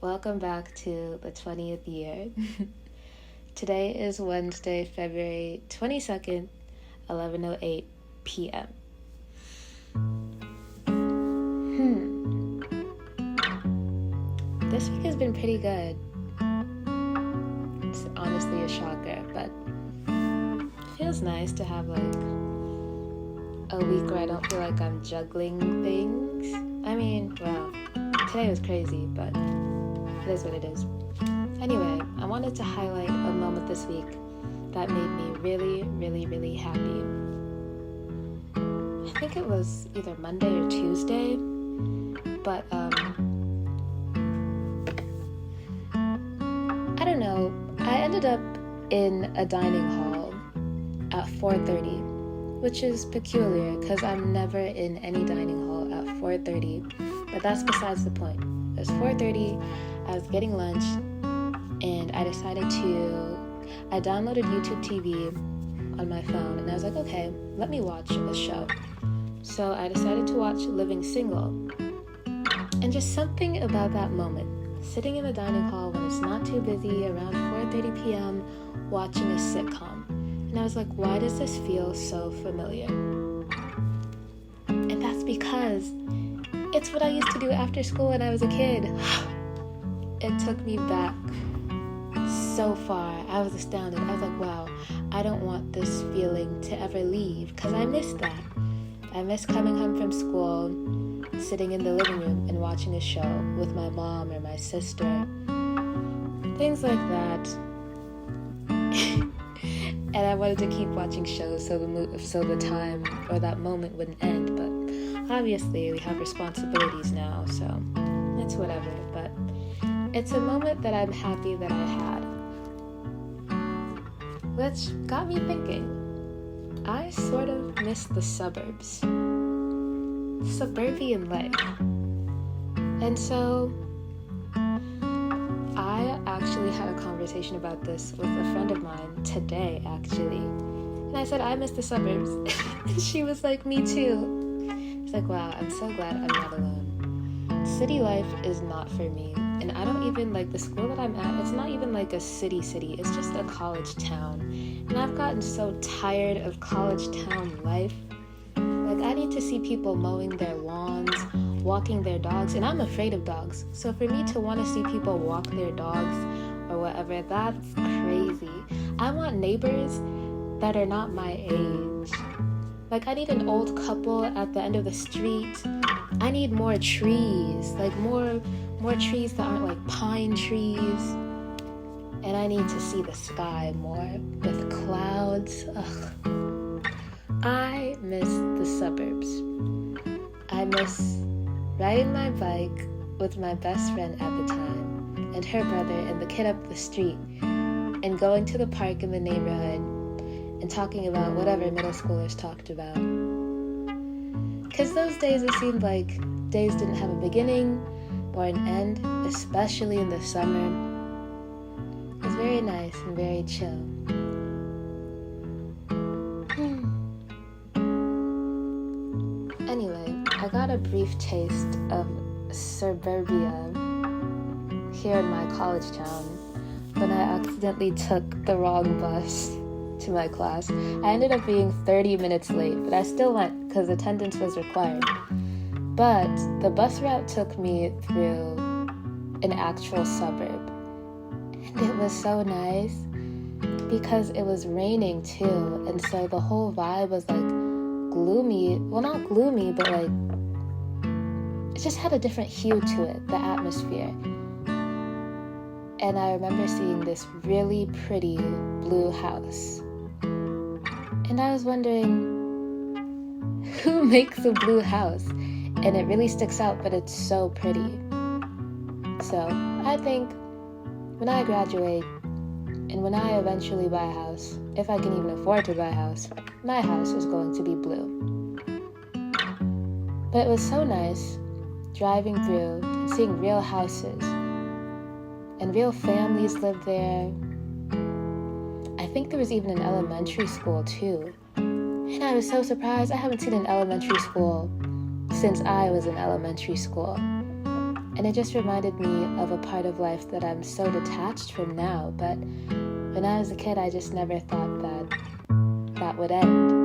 welcome back to the 20th year. Today is Wednesday, February 22nd, 11:08 p.m. This week has been pretty good. It's honestly a shocker, but it feels nice to have like a week where I don't feel like I'm juggling things. I mean, well, today was crazy, but it is what it is. Anyway, I wanted to highlight a moment this week that made me really, really, really happy. I think it was either Monday or Tuesday, but I don't know. I ended up in a dining hall at 4:30, which is peculiar because I'm never in any dining hall at 4:30, but that's besides the point. It was 4:30, I was getting lunch, and I downloaded YouTube TV on my phone, and I was like, okay, let me watch a show. So I decided to watch Living Single, and just something about that moment, sitting in the dining hall when it's not too busy, around 4:30 p.m., watching a sitcom. And I was like, why does this feel so familiar? And that's because it's what I used to do after school when I was a kid. It took me back so far. I was astounded. I was like, wow, I don't want this feeling to ever leave, because I miss that. I miss coming home from school, sitting in the living room and watching a show with my mom or my sister. Things like that. And I wanted to keep watching shows so the time or that moment wouldn't end. But obviously we have responsibilities now, so it's whatever. But it's a moment that I'm happy that I had. Which got me thinking. I sort of miss the suburbs. Suburban life. And so I actually had a conversation about this with a friend of mine today, actually. And I said, I miss the suburbs. And she was like, me too. It's like, wow, I'm so glad I'm not alone. City life is not for me. And I don't even like the school that I'm at. It's not even like a city. It's just a college town. And I've gotten so tired of college town life. Like, I need to see people mowing their lawns, walking their dogs, and I'm afraid of dogs. So for me to want to see people walk their dogs or whatever, that's crazy. I want neighbors that are not my age. Like, I need an old couple at the end of the street. I need more trees, like more trees that aren't like pine trees. And I need to see the sky more with clouds. Ugh. I miss the suburbs. I miss riding my bike with my best friend at the time and her brother and the kid up the street and going to the park in the neighborhood and talking about whatever middle schoolers talked about. Because those days, it seemed like days didn't have a beginning or an end, especially in the summer. It was very nice and very chill. Anyway, I got a brief taste of suburbia here in my college town when I accidentally took the wrong bus to my class. I ended up being 30 minutes late, but I still went because attendance was required. But the bus route took me through an actual suburb. And it was so nice because it was raining too. And so the whole vibe was like gloomy. Well, not gloomy, but like it just had a different hue to it, the atmosphere. And I remember seeing this really pretty blue house. And I was wondering, who makes a blue house? And it really sticks out, but it's so pretty. So I think when I graduate and when I eventually buy a house, if I can even afford to buy a house, my house is going to be blue. But it was so nice driving through and seeing real houses. And real families lived there. I think there was even an elementary school too. And I was so surprised. I haven't seen an elementary school since I was in elementary school. And it just reminded me of a part of life that I'm so detached from now. But when I was a kid, I just never thought that that would end.